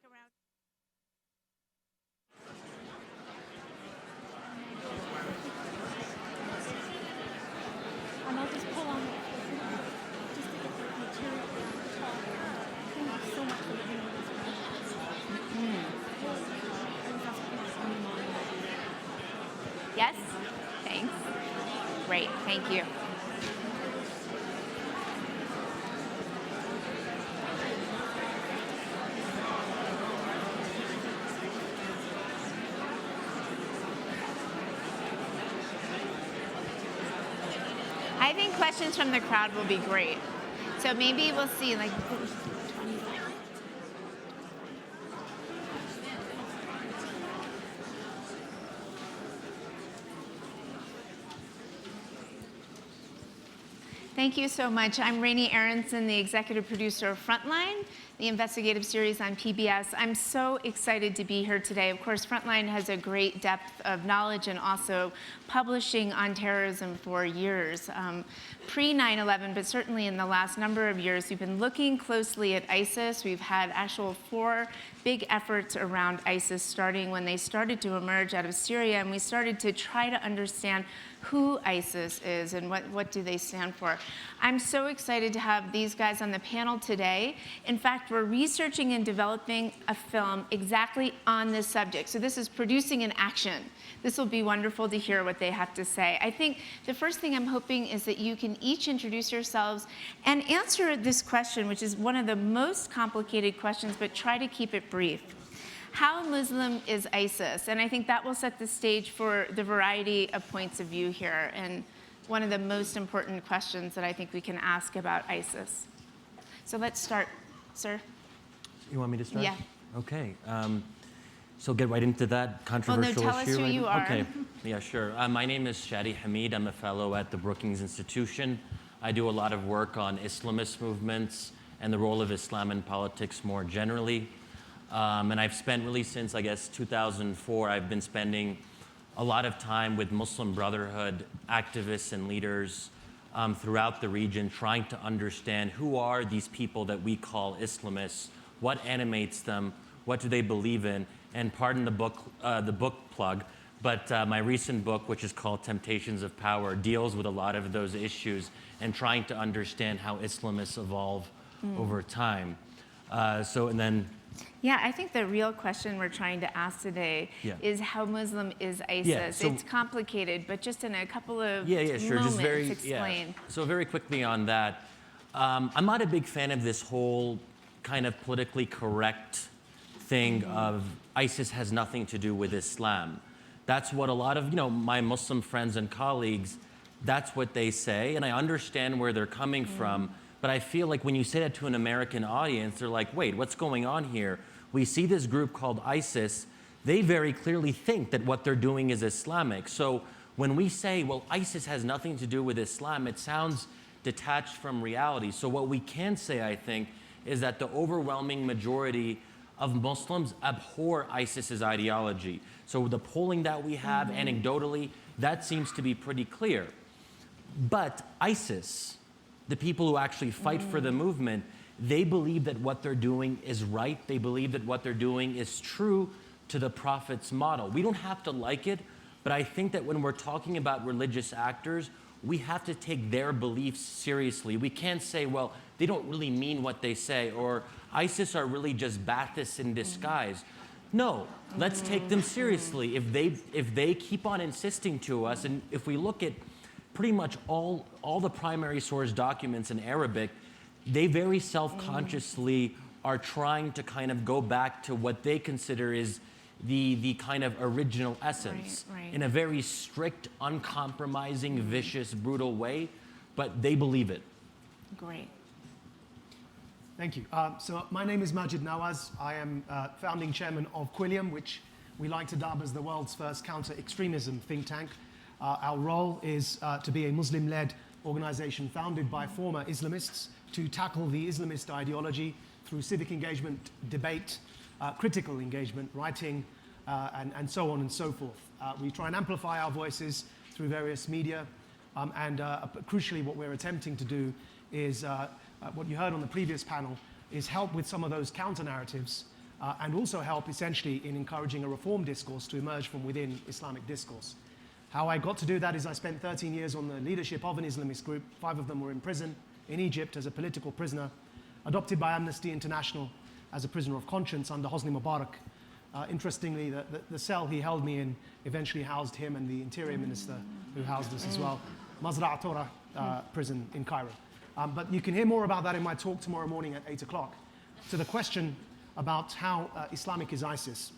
around. And I'll just pull on it just to get the material down the top. Thank you so much for doing this. Yes? Thanks. Great, thank you. I think questions from the crowd will be great. So maybe we'll see, like, thank you so much. I'm Rainey Aronson, the executive producer of Frontline, the investigative series on PBS. I'm so excited to be here today. Of course, Frontline has a great depth of knowledge and also publishing on terrorism for years. Pre-9/11, but certainly in the last number of years, we've been looking closely at ISIS. We've had actual 4 big efforts around ISIS, starting when they started to emerge out of Syria, and we started to try to understand who ISIS is and what do they stand for. I'm so excited to have these guys on the panel today. In fact, we're researching and developing a film exactly on this subject. So this is producing an action. This will be wonderful to hear what they have to say. I think the first thing I'm hoping is that you can each introduce yourselves and answer this question, which is one of the most complicated questions, but try to keep it brief. How Muslim is ISIS? And I think that will set the stage for the variety of points of view here, and one of the most important questions that I think we can ask about ISIS. So let's start, sir. You want me to start? Yeah. Okay. So get right into that controversial issue. Well, no, tell us who you are. Okay. Yeah, sure. My name is Shadi Hamid. I'm a fellow at the Brookings Institution. I do a lot of work on Islamist movements and the role of Islam in politics more generally. And I've spent really since, I guess, 2004, I've been spending a lot of time with Muslim Brotherhood activists and leaders throughout the region, trying to understand who are these people that we call Islamists, what animates them, what do they believe in, and pardon the book plug, but my recent book, which is called Temptations of Power, deals with a lot of those issues and trying to understand how Islamists evolve over time. Yeah, I think the real question we're trying to ask today is how Muslim is ISIS? Yeah, so, it's complicated, but just in a couple of sure. moments, Just very, explain. Yeah. So very quickly on that, I'm not a big fan of this whole kind of politically correct thing of ISIS has nothing to do with Islam. That's what a lot of my Muslim friends and colleagues, that's what they say, and I understand where they're coming from. But I feel like when you say that to an American audience, they're like, wait, what's going on here? We see this group called ISIS. They very clearly think that what they're doing is Islamic. So when we say, well, ISIS has nothing to do with Islam, it sounds detached from reality. So what we can say, I think, is that the overwhelming majority of Muslims abhor ISIS's ideology. So the polling that we have anecdotally, that seems to be pretty clear. But ISIS, the people who actually fight for the movement, they believe that what they're doing is right. They believe that what they're doing is true to the Prophet's model. We don't have to like it, but I think that when we're talking about religious actors, we have to take their beliefs seriously. We can't say, well, they don't really mean what they say, or ISIS are really just Baathists in disguise. No, let's take them seriously. If they keep on insisting to us, and if we look at pretty much all the primary source documents in Arabic, they very self-consciously are trying to kind of go back to what they consider is the kind of original essence in a very strict, uncompromising, vicious, brutal way, but they believe it. Great. Thank you. So my name is Maajid Nawaz. I am founding chairman of Quilliam, which we like to dub as the world's first counter-extremism think tank. Our role is to be a Muslim-led organization founded by former Islamists to tackle the Islamist ideology through civic engagement, debate, critical engagement, writing, and so on and so forth. We try and amplify our voices through various media, and crucially what we're attempting to do is, what you heard on the previous panel, is help with some of those counter-narratives and also help essentially in encouraging a reform discourse to emerge from within Islamic discourse. How I got to do that is I spent 13 years on the leadership of an Islamist group. 5 of them were in prison in Egypt as a political prisoner, adopted by Amnesty International as a prisoner of conscience under Hosni Mubarak. Interestingly, the cell he held me in eventually housed him and the interior minister who housed us as well, Mazra'a Tora prison in Cairo. But you can hear more about that in my talk tomorrow morning at 8 o'clock. To the question about how Islamic is ISIS.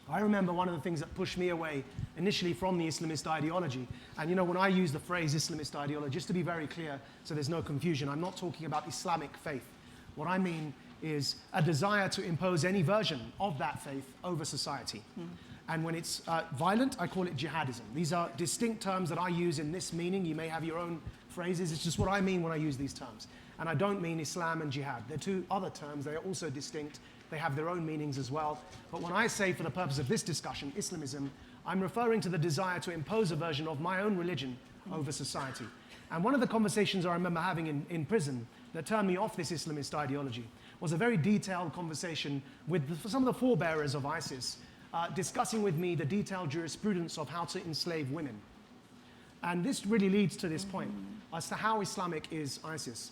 I remember one of the things that pushed me away initially from the Islamist ideology, and you know, when I use the phrase Islamist ideology, just to be very clear so there's no confusion, I'm not talking about Islamic faith. What I mean is a desire to impose any version of that faith over society. And when it's violent, I call it jihadism. These are distinct terms that I use in this meaning. You may have your own phrases. It's just what I mean when I use these terms. And I don't mean Islam and jihad. They're 2 other terms. They are also distinct. They have their own meanings as well. But when I say, for the purpose of this discussion, Islamism, I'm referring to the desire to impose a version of my own religion over society. And one of the conversations I remember having in prison that turned me off this Islamist ideology was a very detailed conversation with some of the forebearers of ISIS, discussing with me the detailed jurisprudence of how to enslave women. And this really leads to this point as to how Islamic is ISIS.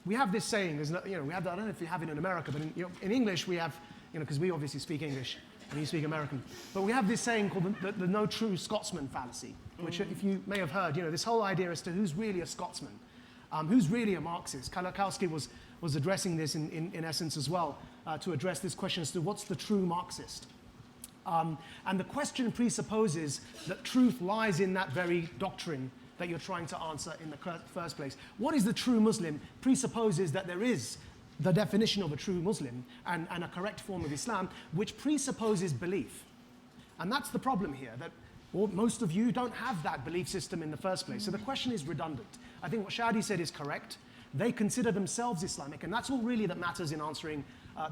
We have this saying, there's no, you know, we have, I don't know if you have it in America, but in English we have, you know, because we obviously speak English and you speak American, but we have this saying called the no true Scotsman fallacy, which if you may have heard, you know, this whole idea as to who's really a Scotsman, who's really a Marxist. Kalakowski was addressing this in essence as well, to address this question as to what's the true Marxist. And the question presupposes that truth lies in that very doctrine that you're trying to answer in the first place. What is the true Muslim presupposes that there is the definition of a true Muslim and a correct form of Islam, which presupposes belief. And that's the problem here, that most of you don't have that belief system in the first place. So the question is redundant. I think what Shadi said is correct. They consider themselves Islamic, and that's all really that matters in answering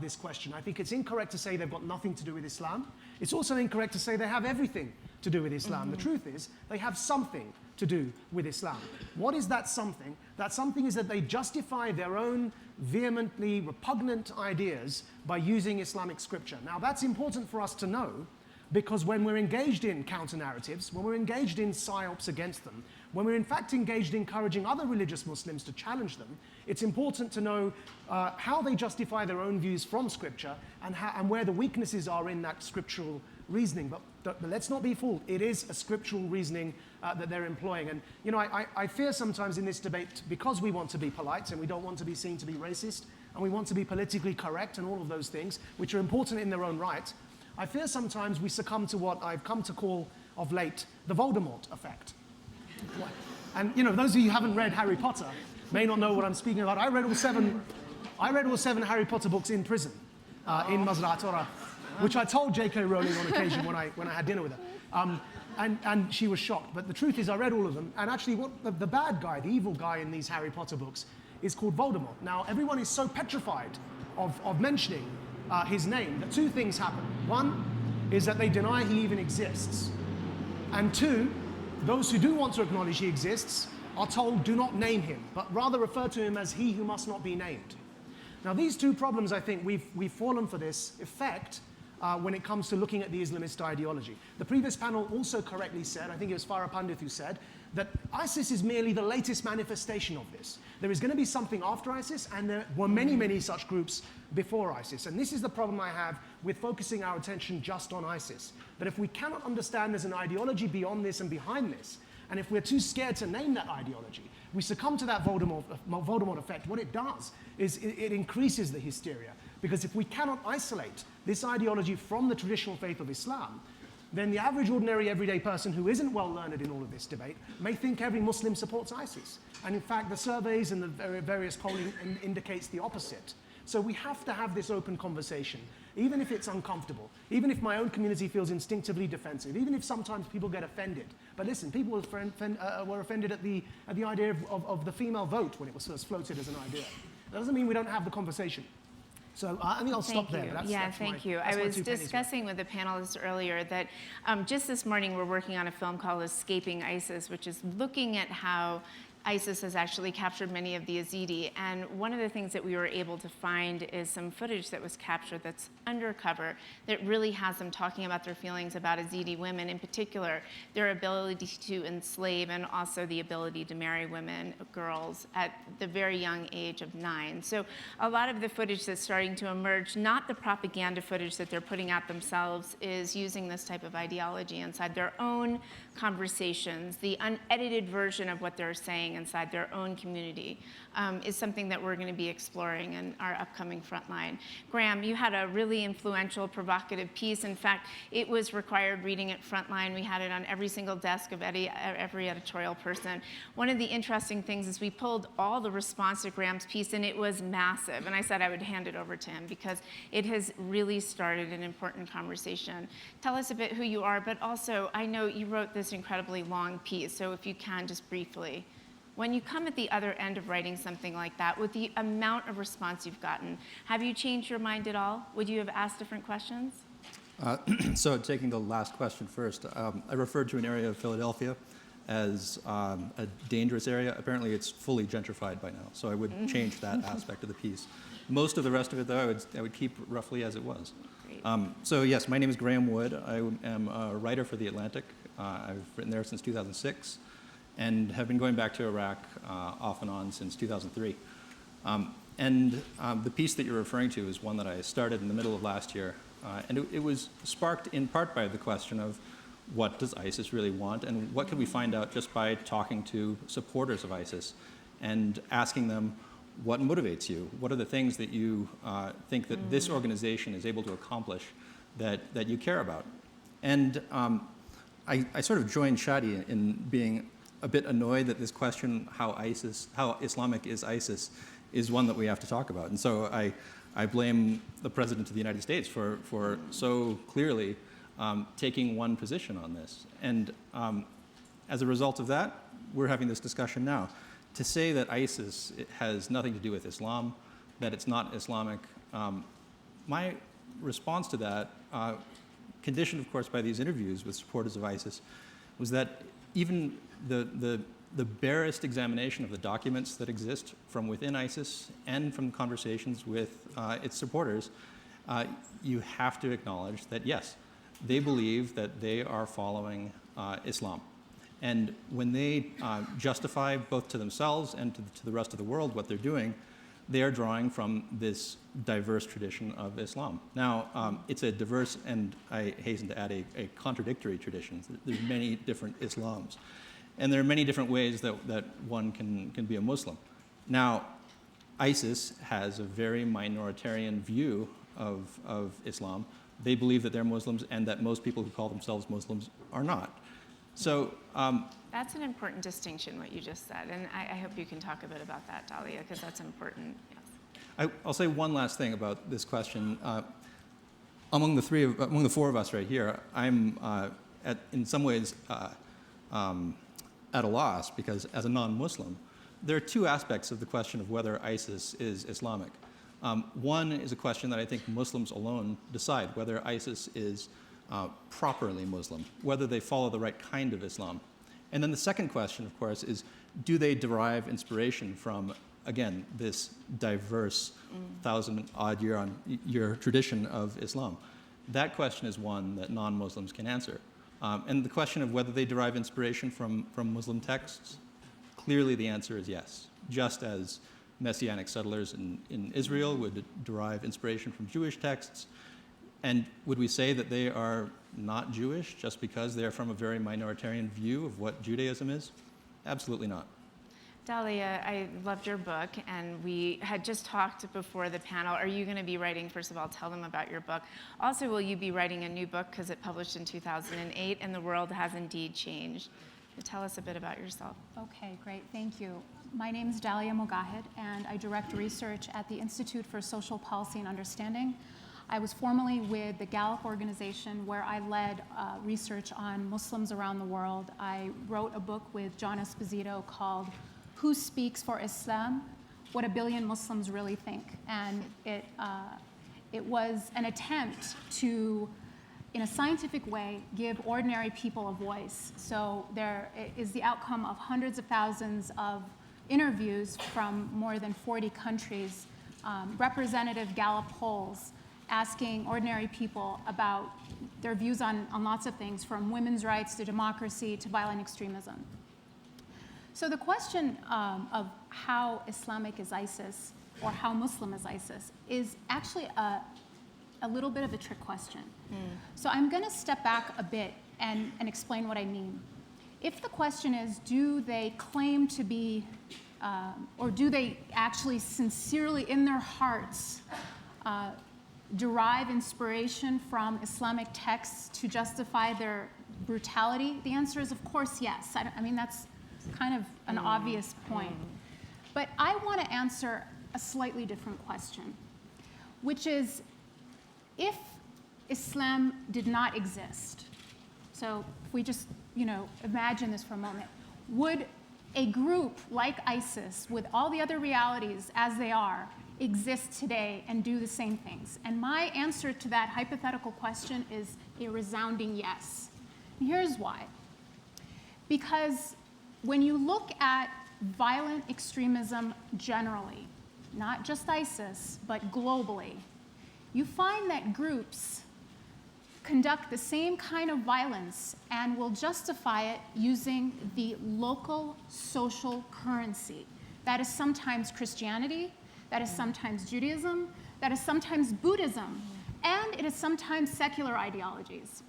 this question. I think it's incorrect to say they've got nothing to do with Islam. It's also incorrect to say they have everything to do with Islam. The truth is, they have something to do with Islam. What is that something? That something is that they justify their own vehemently repugnant ideas by using Islamic scripture. Now, that's important for us to know, because when we're engaged in counter-narratives, when we're engaged in psyops against them, when we're in fact engaged in encouraging other religious Muslims to challenge them, it's important to know how they justify their own views from scripture and where the weaknesses are in that scriptural reasoning. But let's not be fooled. It is a scriptural reasoning that they're employing. And you know, I fear sometimes in this debate, because we want to be polite and we don't want to be seen to be racist, and we want to be politically correct and all of those things, which are important in their own right, I fear sometimes we succumb to what I've come to call of late the Voldemort effect. And you know, those of you who haven't read Harry Potter may not know what I'm speaking about. I read all seven Harry Potter books in prison, in Mazra'a Tora, which I told J.K. Rowling on occasion when I had dinner with her. And she was shocked. But the truth is, I read all of them. And actually, what the bad guy, the evil guy in these Harry Potter books, is called Voldemort. Now, everyone is so petrified of mentioning his name that 2 things happen. One is that they deny he even exists. And 2, those who do want to acknowledge he exists are told, do not name him, but rather refer to him as he who must not be named. Now, these 2 problems, I think, we've fallen for this effect when it comes to looking at the Islamist ideology. The previous panel also correctly said, I think it was Farah Pandit who said, that ISIS is merely the latest manifestation of this. There is going to be something after ISIS, and there were many, many such groups before ISIS. And this is the problem I have with focusing our attention just on ISIS. That if we cannot understand there's an ideology beyond this and behind this, and if we're too scared to name that ideology, we succumb to that Voldemort effect. What it does is it increases the hysteria. Because if we cannot isolate this ideology from the traditional faith of Islam, then the average, ordinary, everyday person who isn't well learned in all of this debate may think every Muslim supports ISIS. And in fact, the surveys and the various polling indicates the opposite. So we have to have this open conversation, even if it's uncomfortable, even if my own community feels instinctively defensive, even if sometimes people get offended. But listen, people were offended at the idea of the female vote when it was first floated as an idea. That doesn't mean we don't have the conversation. So I think I'll stop there. Thank you. I was discussing with the panelists earlier that just this morning we're working on a film called Escaping ISIS, which is looking at how ISIS has actually captured many of the Yazidi. And one of the things that we were able to find is some footage that was captured that's undercover that really has them talking about their feelings about Yazidi women, in particular, their ability to enslave and also the ability to marry women, girls, at the very young age of 9. So a lot of the footage that's starting to emerge, not the propaganda footage that they're putting out themselves, is using this type of ideology inside their own conversations. The unedited version of what they're saying inside their own community is something that we're going to be exploring in our upcoming Frontline. Graham, you had a really influential, provocative piece. In fact, it was required reading at Frontline. We had it on every single desk of every editorial person. One of the interesting things is we pulled all the response to Graham's piece, and it was massive. And I said I would hand it over to him because it has really started an important conversation. Tell us a bit who you are, but also I know you wrote this incredibly long piece, so if you can just briefly. When you come at the other end of writing something like that, with the amount of response you've gotten, have you changed your mind at all? Would you have asked different questions? So taking the last question first, I referred to an area of Philadelphia as a dangerous area. Apparently it's fully gentrified by now, so I would change that aspect of the piece. Most of the rest of it, though, I would keep roughly as it was. So yes, my name is Graham Wood. I am a writer for The Atlantic. I've written there since 2006 and have been going back to Iraq off and on since 2003. The piece that you're referring to is one that I started in the middle of last year. And it was sparked in part by the question of what does ISIS really want, and what can we find out just by talking to supporters of ISIS and asking them what motivates you? What are the things that you think that this organization is able to accomplish that you care about? And I sort of joined Shadi in being a bit annoyed that this question, how Islamic is ISIS, is one that we have to talk about. And so I blame the President of the United States for so clearly taking one position on this. And as a result of that, we're having this discussion now. To say that ISIS has nothing to do with Islam, that it's not Islamic, my response to that, conditioned of course by these interviews with supporters of ISIS, was that even the barest examination of the documents that exist from within ISIS and from conversations with its supporters, you have to acknowledge that yes, they believe that they are following Islam. And when they justify both to themselves and to the rest of the world what they're doing, they are drawing from this diverse tradition of Islam. Now, it's a diverse, and I hasten to add, a contradictory tradition. There's many different Islams. And there are many different ways that one can be a Muslim. Now, ISIS has a very minoritarian view of Islam. They believe that they're Muslims and that most people who call themselves Muslims are not. So that's an important distinction, what you just said, and I hope you can talk a bit about that, Dahlia, because that's important. Yes. I'll say one last thing about this question. Among the four of us right here, I'm in some ways at a loss, because as a non-Muslim, there are two aspects of the question of whether ISIS is Islamic. One is a question that I think Muslims alone decide, whether ISIS is properly Muslim, whether they follow the right kind of Islam. And then the second question, of course, is do they derive inspiration from, again, this diverse 1,000-odd-year tradition of Islam? That question is one that non-Muslims can answer. And the question of whether they derive inspiration from Muslim texts, clearly the answer is yes, just as Messianic settlers in Israel would derive inspiration from Jewish texts. And would we say that they are not Jewish just because they're from a very minoritarian view of what Judaism is? Absolutely not. Dahlia, I loved your book, and we had just talked before the panel. Are you going to be writing, first of all, tell them about your book. Also, will you be writing a new book, because it published in 2008, and the world has indeed changed. So tell us a bit about yourself. Okay, great, thank you. My name is Dahlia Mogahed, and I direct research at the Institute for Social Policy and Understanding. I was formerly with the Gallup organization, where I led research on Muslims around the world. I wrote a book with John Esposito called Who Speaks for Islam? What a Billion Muslims Really Think. And it was an attempt to in a scientific way, give ordinary people a voice. So there is the outcome of hundreds of thousands of interviews from more than 40 countries, representative Gallup polls, asking ordinary people about their views on lots of things, from women's rights to democracy to violent extremism. So the question of how Islamic is ISIS, or how Muslim is ISIS, is actually a little bit of a trick question. So I'm going to step back a bit and explain what I mean. If the question is, do they claim to be, or do they actually sincerely in their hearts derive inspiration from Islamic texts to justify their brutality? The answer is, of course, yes. I mean, that's kind of an obvious point. But I want to answer a slightly different question, which is, if Islam did not exist, so if we just, imagine this for a moment, would a group like ISIS, with all the other realities as they are, exist today and do the same things? And my answer to that hypothetical question is a resounding yes. And here's why. Because when you look at violent extremism generally, not just ISIS, but globally, you find that groups conduct the same kind of violence and will justify it using the local social currency. That is sometimes Christianity, that is sometimes Judaism, that is sometimes Buddhism, and it is sometimes secular ideologies.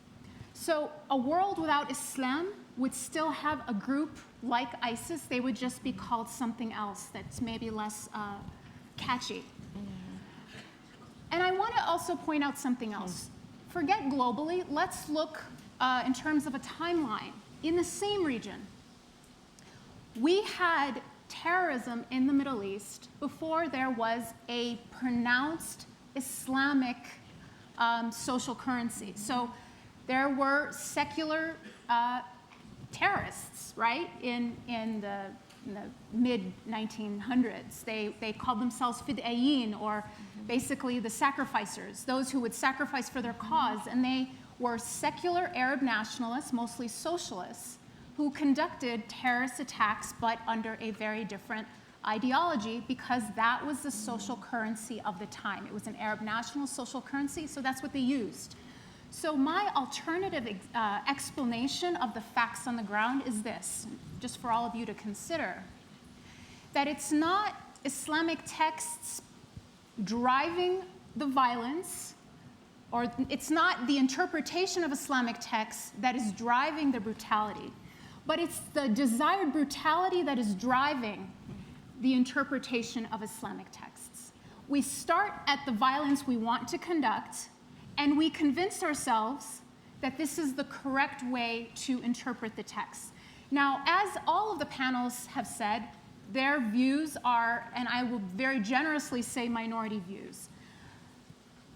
So a world without Islam would still have a group like ISIS. They would just be called something else that's maybe less catchy. And I want to also point out something else. Forget globally, let's look in terms of a timeline. In the same region, we had terrorism in the Middle East before there was a pronounced Islamic social currency. So there were secular terrorists, right, in the mid-1900s. They called themselves fid'ayin, or basically the sacrificers, those who would sacrifice for their cause. And they were secular Arab nationalists, mostly socialists, who conducted terrorist attacks, but under a very different ideology, because that was the social currency of the time. It was an Arab national social currency, so that's what they used. So my alternative explanation of the facts on the ground is this, just for all of you to consider, that it's not Islamic texts driving the violence, or it's not the interpretation of Islamic texts that is driving the brutality, but it's the desired brutality that is driving the interpretation of Islamic texts. We start at the violence we want to conduct, and we convince ourselves that this is the correct way to interpret the text. Now, as all of the panels have said, their views are, and I will very generously say, minority views.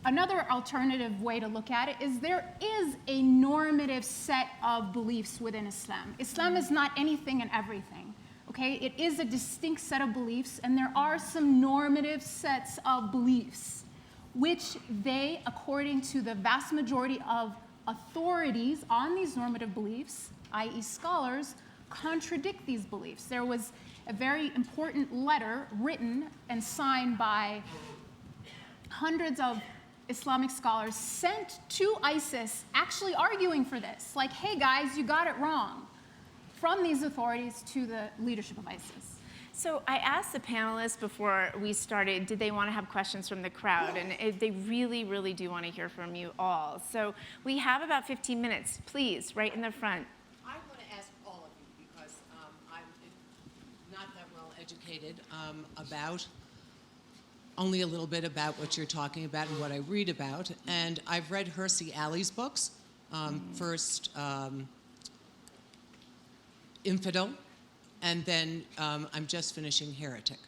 Another alternative way to look at it is there is a normative set of beliefs within Islam. Islam is not anything and everything, okay? It is a distinct set of beliefs, and there are some normative sets of beliefs which they, according to the vast majority of authorities on these normative beliefs, i.e. scholars, contradict these beliefs. There was a very important letter written and signed by hundreds of Islamic scholars sent to ISIS actually arguing for this. Like, hey guys, you got it wrong. From these authorities to the leadership of ISIS. So I asked the panelists before we started, did they want to have questions from the crowd? And they really, really do want to hear from you all. So we have about 15 minutes. Please, right in the front. I want to ask all of you, because I'm not that well educated about, only a little bit about what you're talking about and what I read about. And I've read Hersey Alley's books. First, Infidel, and then I'm just finishing Heretic.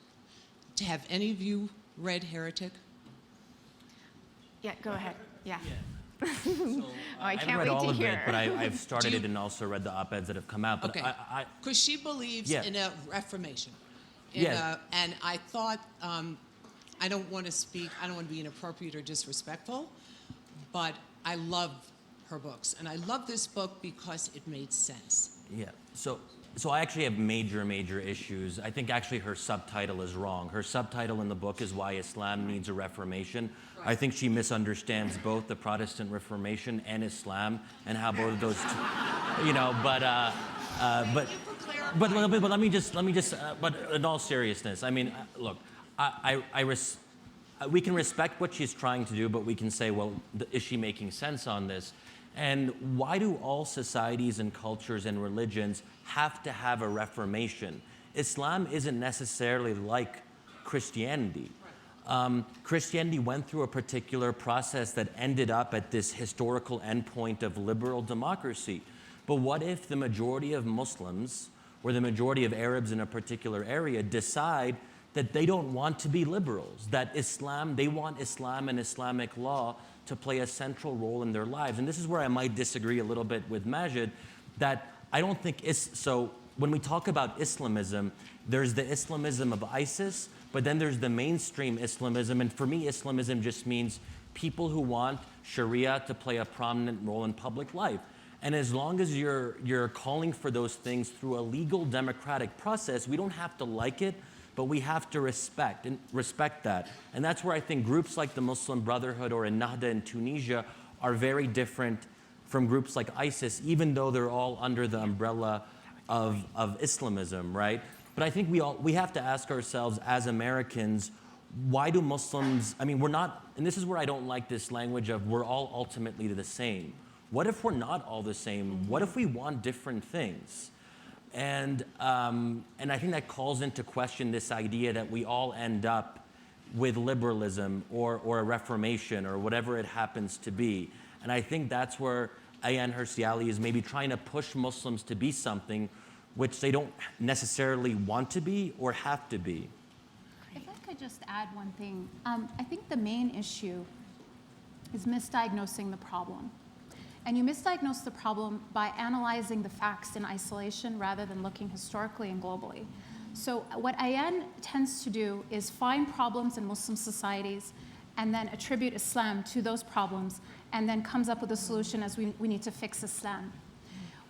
Have any of you read Heretic? Yeah, go ahead. Yeah. So, I can't haven't read wait all to of hear. it, but I've started Do you- it and also read the op-eds that have come out. But Okay. Because she believes Yeah. in a reformation. Yeah. And I thought, I don't want to speak, I don't want to be inappropriate or disrespectful, but I love her books. And I love this book because it made sense. Yeah. So I actually have major issues. I think actually her subtitle is wrong. Her subtitle in the book is Why Islam Needs a Reformation. Right. I think she misunderstands both the Protestant Reformation and Islam and how both of those, but let me just, but in all seriousness, I mean, look, we can respect what she's trying to do, but we can say, well, is she making sense on this? And why do all societies and cultures and religions have to have a reformation? Islam isn't necessarily like Christianity. Christianity went through a particular process that ended up at this historical endpoint of liberal democracy. But what if the majority of Muslims or the majority of Arabs in a particular area decide that they don't want to be liberals, that they want Islam and Islamic law to play a central role in their lives? And this is where I might disagree a little bit with Maajid, that I don't think so when we talk about Islamism, there's the Islamism of ISIS, but then there's the mainstream Islamism, and for me, Islamism just means people who want Sharia to play a prominent role in public life. And as long as you're calling for those things through a legal democratic process, we don't have to like it, but we have to respect that. And that's where I think groups like the Muslim Brotherhood or Ennahda in Tunisia are very different from groups like ISIS, even though they're all under the umbrella of Islamism, right? But I think we have to ask ourselves as Americans, why do Muslims, I mean, we're not, and this is where I don't like this language of we're all ultimately the same. What if we're not all the same? What if we want different things? And I think that calls into question this idea that we all end up with liberalism or a reformation or whatever it happens to be. And I think that's where Ayaan Hirsi Ali is maybe trying to push Muslims to be something which they don't necessarily want to be or have to be. If I could just add one thing. I think the main issue is misdiagnosing the problem. And you misdiagnose the problem by analyzing the facts in isolation rather than looking historically and globally. So what Ayaan tends to do is find problems in Muslim societies and then attribute Islam to those problems and then comes up with a solution as we need to fix Islam.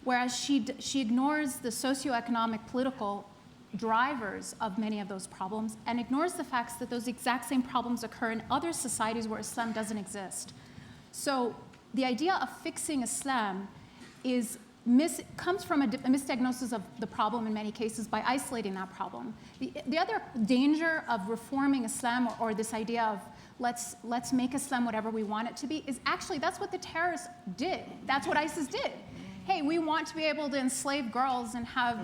Whereas she ignores the socioeconomic, political drivers of many of those problems and ignores the facts that those exact same problems occur in other societies where Islam doesn't exist. So the idea of fixing Islam comes from a misdiagnosis of the problem in many cases by isolating that problem. The other danger of reforming Islam or this idea of let's make Islam whatever we want it to be is actually that's what the terrorists did. That's what ISIS did. Hey, we want to be able to enslave girls and have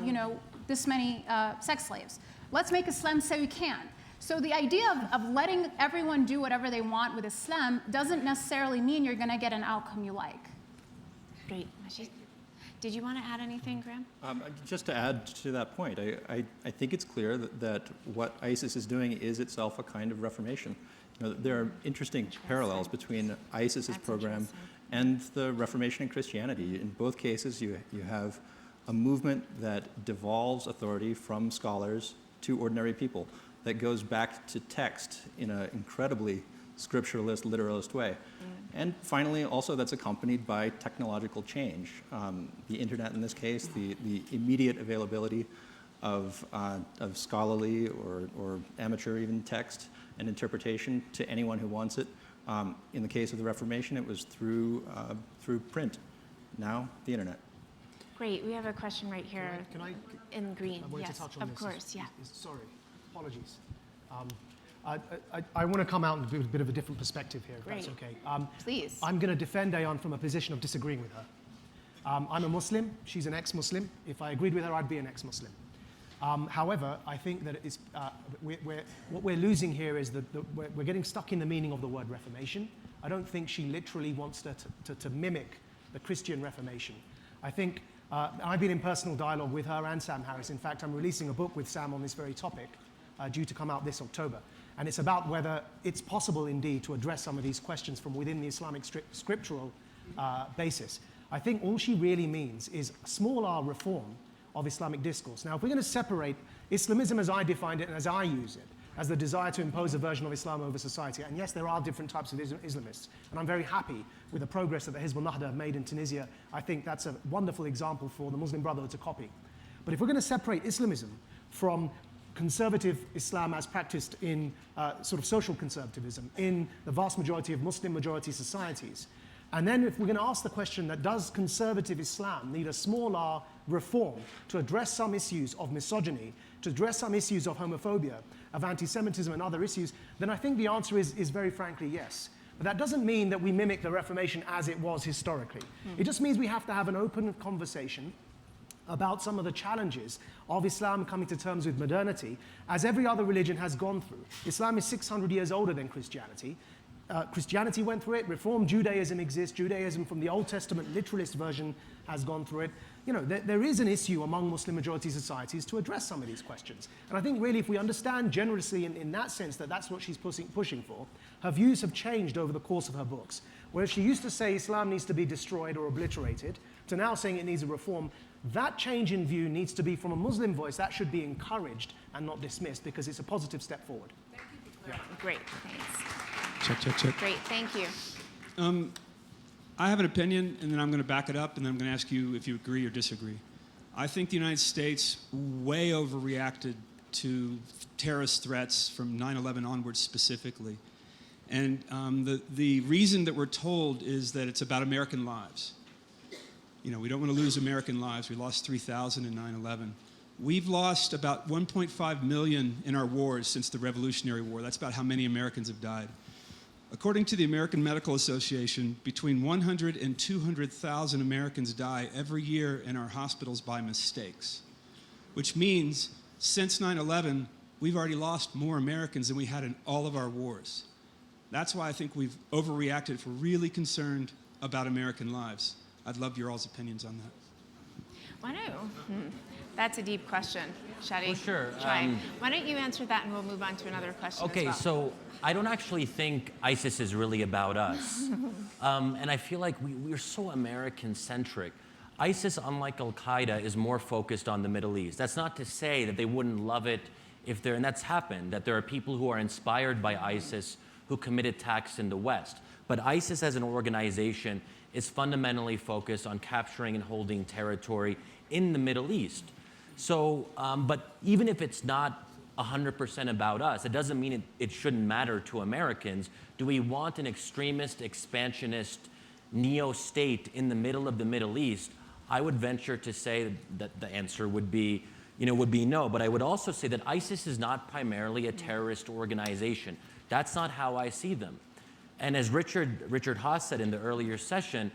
this many sex slaves. Let's make Islam say we can. So the idea of letting everyone do whatever they want with Islam doesn't necessarily mean you're going to get an outcome you like. Great. Maajid, did you want to add anything, Graham? Just to add to that point, I think it's clear that what ISIS is doing is itself a kind of reformation. There are interesting parallels between ISIS's program and the Reformation in Christianity. In both cases, you have a movement that devolves authority from scholars to ordinary people, that goes back to text in an incredibly scripturalist, literalist way. And finally, also that's accompanied by technological change. The internet in this case, the immediate availability of scholarly or amateur even text and interpretation to anyone who wants it. In the case of the Reformation, it was through print. Now, the internet. Great. We have a question right here in green. I wanted Yes, to touch on of this. course. Yeah. Sorry, apologies. I want to come out with a bit of a different perspective here, if Great. that's okay. Please. I'm going to defend Ayaan from a position of disagreeing with her. I'm a Muslim. She's an ex-Muslim. If I agreed with her, I'd be an ex-Muslim. However, I think that it's, what we're losing here is that we're getting stuck in the meaning of the word Reformation. I don't think she literally wants to mimic the Christian Reformation. I think I've been in personal dialogue with her and Sam Harris. In fact, I'm releasing a book with Sam on this very topic, due to come out this October. And it's about whether it's possible indeed to address some of these questions from within the Islamic scriptural basis. I think all she really means is a small r reform of Islamic discourse. Now, if we're going to separate Islamism as I defined it and as I use it, as the desire to impose a version of Islam over society. And yes, there are different types of Islamists. And I'm very happy with the progress that the Hizb al-Nahda have made in Tunisia. I think that's a wonderful example for the Muslim Brotherhood to copy. But if we're going to separate Islamism from conservative Islam as practiced in sort of social conservatism in the vast majority of Muslim majority societies, and then if we're going to ask the question that does conservative Islam need a small r reform to address some issues of misogyny, to address some issues of homophobia, of anti-Semitism and other issues, then I think the answer is very frankly yes. But that doesn't mean that we mimic the Reformation as it was historically. It just means we have to have an open conversation about some of the challenges of Islam coming to terms with modernity, as every other religion has gone through. Islam is 600 years older than Christianity. Christianity went through it, Reformed Judaism exists, Judaism from the Old Testament literalist version has gone through it. You know, there is an issue among Muslim majority societies to address some of these questions. And I think really if we understand generously in that sense that that's what she's pushing for, her views have changed over the course of her books. Whereas she used to say Islam needs to be destroyed or obliterated, to now saying it needs a reform, that change in view needs to be from a Muslim voice. That should be encouraged and not dismissed because it's a positive step forward. Great, thanks. Check. Great, thank you. I have an opinion, and then I'm going to back it up, and then I'm going to ask you if you agree or disagree. I think the United States way overreacted to terrorist threats from 9/11 onwards specifically. And the reason that we're told is that it's about American lives. You know, we don't want to lose American lives. We lost 3,000 in 9/11. We've lost about 1.5 million in our wars since the Revolutionary War. That's about how many Americans have died. According to the American Medical Association, between 100 and 200,000 Americans die every year in our hospitals by mistakes, which means since 9/11, we've already lost more Americans than we had in all of our wars. That's why I think we've overreacted if we're really concerned about American lives. I'd love your all's opinions on that. That's a deep question. Shadi, Well, sure. try. Why don't you answer that and we'll move on to another question Okay, as well. so I don't actually think ISIS is really about us. And I feel like we're so American-centric. ISIS, unlike Al-Qaeda, is more focused on the Middle East. That's not to say that they wouldn't love it if and that's happened, that there are people who are inspired by ISIS who commit attacks in the West. But ISIS as an organization is fundamentally focused on capturing and holding territory in the Middle East. So, but even if it's not 100% about us, it doesn't mean it shouldn't matter to Americans. Do we want an extremist, expansionist, neo-state in the middle of the Middle East? I would venture to say that the answer would be no. But I would also say that ISIS is not primarily a terrorist organization. That's not how I see them. And as Richard Haas said in the earlier session,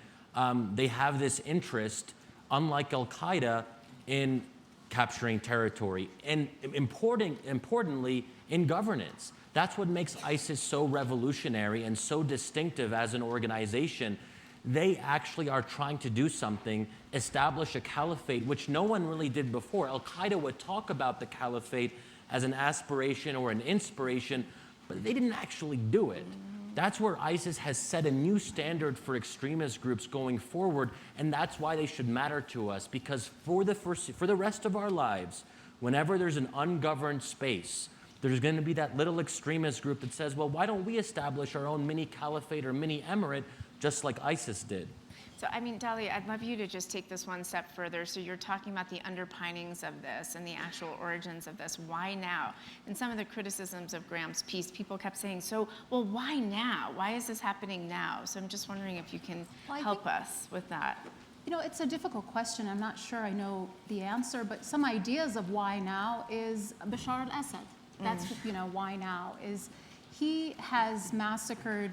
they have this interest, unlike Al-Qaeda, in capturing territory and importantly, in governance. That's what makes ISIS so revolutionary and so distinctive as an organization. They actually are trying to do something, establish a caliphate, which no one really did before. Al-Qaeda would talk about the caliphate as an aspiration or an inspiration, but they didn't actually do it. That's where ISIS has set a new standard for extremist groups going forward, and that's why they should matter to us, because for the rest of our lives, whenever there's an ungoverned space, there's going to be that little extremist group that says, well, why don't we establish our own mini caliphate or mini emirate just like ISIS did? So, I mean, Dalia, I'd love you to just take this one step further. So you're talking about the underpinnings of this and the actual origins of this. Why now? And some of the criticisms of Graham's piece, people kept saying, so, well, why now? Why is this happening now? So I'm just wondering if you can help us with that. You know, it's a difficult question. I'm not sure I know the answer, but some ideas of why now is Bashar al-Assad. That's, why now is he has massacred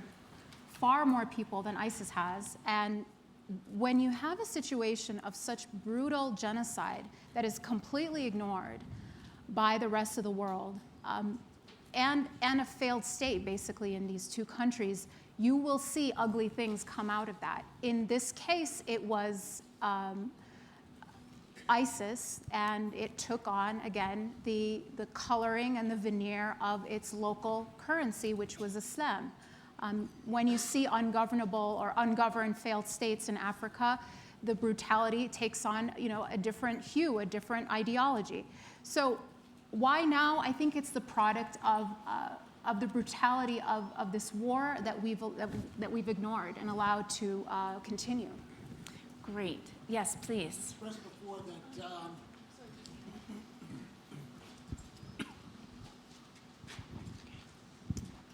far more people than ISIS has, and when you have a situation of such brutal genocide that is completely ignored by the rest of the world, and a failed state basically in these two countries, you will see ugly things come out of that. In this case, it was ISIS, and it took on, again, the coloring and the veneer of its local currency, which was Islam. When you see ungovernable or ungoverned failed states in Africa, the brutality takes on, a different hue, a different ideology. So Why now? I think it's the product of the brutality of this war that we've ignored and allowed to continue. Great. Yes, please. Expressed before that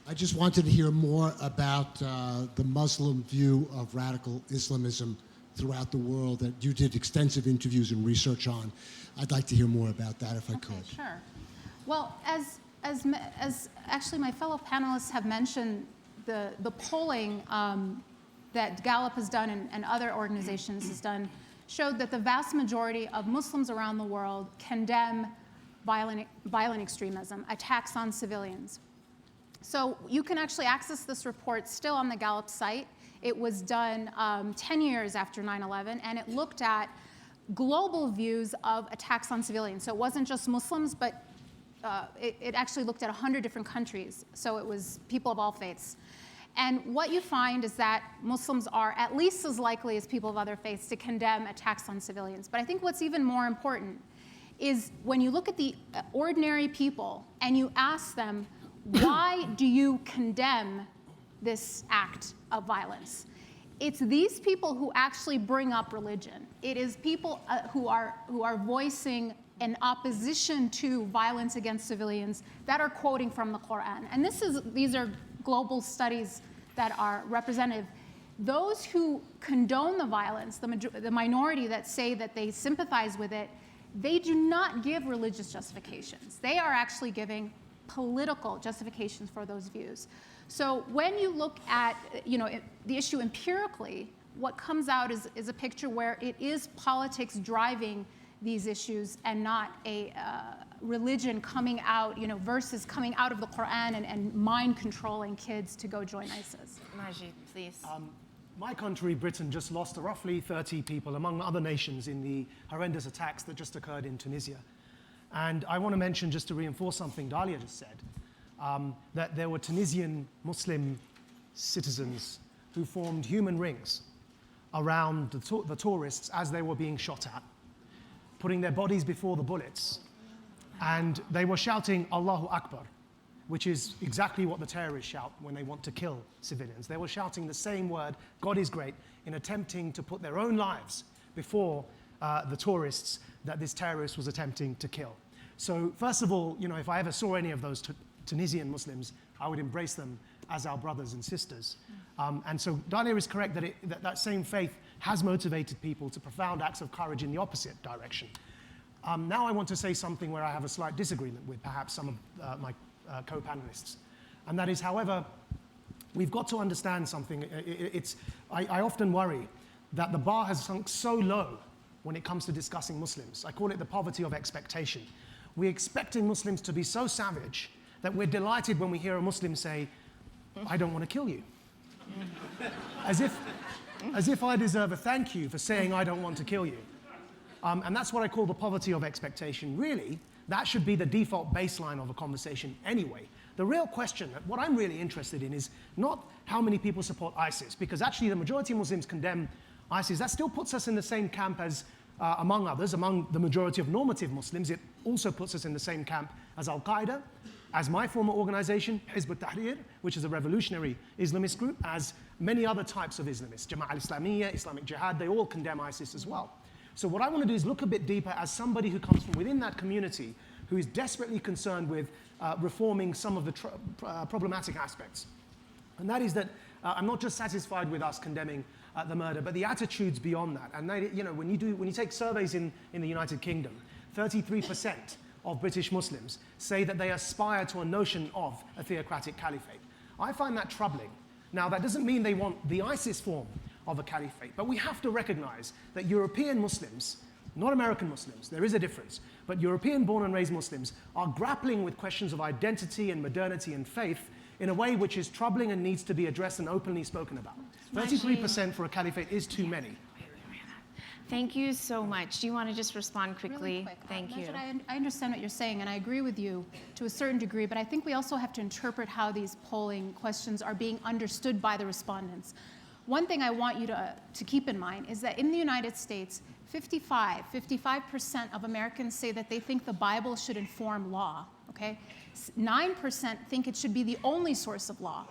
I just wanted to hear more about the Muslim view of radical Islamism throughout the world that you did extensive interviews and research on. I'd like to hear more about that if I could. Sure. Well, as actually my fellow panelists have mentioned, the polling that Gallup has done and other organizations has done showed that the vast majority of Muslims around the world condemn violent extremism, attacks on civilians. So you can actually access this report still on the Gallup site. It was done 10 years after 9/11, and it looked at global views of attacks on civilians. So it wasn't just Muslims, but it actually looked at 100 different countries. So it was people of all faiths. And what you find is that Muslims are at least as likely as people of other faiths to condemn attacks on civilians. But I think what's even more important is when you look at the ordinary people and you ask them, why do you condemn this act of violence? It's these people who actually bring up religion. It is people who are voicing an opposition to violence against civilians that are quoting from the Quran. And these are global studies that are representative. Those who condone the violence, the minority that say that they sympathize with it, they do not give religious justifications. They are actually giving political justifications for those views. So when you look at the issue empirically, what comes out is a picture where it is politics driving these issues and not a religion coming out, verses coming out of the Quran and mind controlling kids to go join ISIS. Maajid, please. My country, Britain, just lost roughly 30 people, among other nations, in the horrendous attacks that just occurred in Tunisia. And I want to mention, just to reinforce something Dalia just said, that there were Tunisian Muslim citizens who formed human rings around the tourists as they were being shot at, putting their bodies before the bullets. And they were shouting, Allahu Akbar, which is exactly what the terrorists shout when they want to kill civilians. They were shouting the same word, God is great, in attempting to put their own lives before the tourists that this terrorist was attempting to kill. So first of all, if I ever saw any of those Tunisian Muslims, I would embrace them as our brothers and sisters. And so Dalia is correct that that same faith has motivated people to profound acts of courage in the opposite direction. Now I want to say something where I have a slight disagreement with perhaps some of my co-panelists. And that is, however, we've got to understand something. I often worry that the bar has sunk so low when it comes to discussing Muslims. I call it the poverty of expectation. We're expecting Muslims to be so savage that we're delighted when we hear a Muslim say, I don't want to kill you. As if I deserve a thank you for saying I don't want to kill you. And that's what I call the poverty of expectation. Really, that should be the default baseline of a conversation anyway. The real question, what I'm really interested in, is not how many people support ISIS, because actually the majority of Muslims condemn ISIS. That still puts us in the same camp as, among others, among the majority of normative Muslims. It also puts us in the same camp as Al-Qaeda, as my former organization, Hizb ut-Tahrir, which is a revolutionary Islamist group, as many other types of Islamists, Jama'ah al-Islamiyya, Islamic Jihad, they all condemn ISIS as well. So what I want to do is look a bit deeper as somebody who comes from within that community, who is desperately concerned with reforming some of the problematic aspects. And that is that I'm not just satisfied with us condemning the murder, but the attitudes beyond that. And they, when you take surveys in the United Kingdom, 33% of British Muslims say that they aspire to a notion of a theocratic caliphate. I find that troubling. Now, that doesn't mean they want the ISIS form of a caliphate, but we have to recognize that European Muslims, not American Muslims, there is a difference, but European born and raised Muslims are grappling with questions of identity and modernity and faith in a way which is troubling and needs to be addressed and openly spoken about. 33% for a caliphate is too many. Thank you so much. Do you want to just respond quickly? Really quick. Thank you. I understand what you're saying, and I agree with you to a certain degree, but I think we also have to interpret how these polling questions are being understood by the respondents. one thing I want you to keep in mind is that in the United States, 55% of Americans say that they think the Bible should inform law, okay? 9% think it should be the only source of law.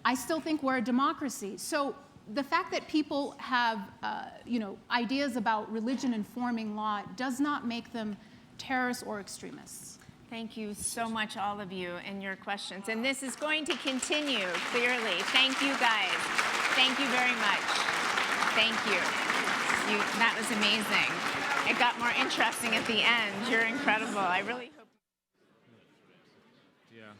I still think we're a democracy. So the fact that people have ideas about religion informing law does not make them terrorists or extremists. Thank you so much, all of you, and your questions. And this is going to continue, clearly. Thank you, guys. Thank you very much. Thank you. That was amazing. It got more interesting at the end. You're incredible. I really hope. Yeah.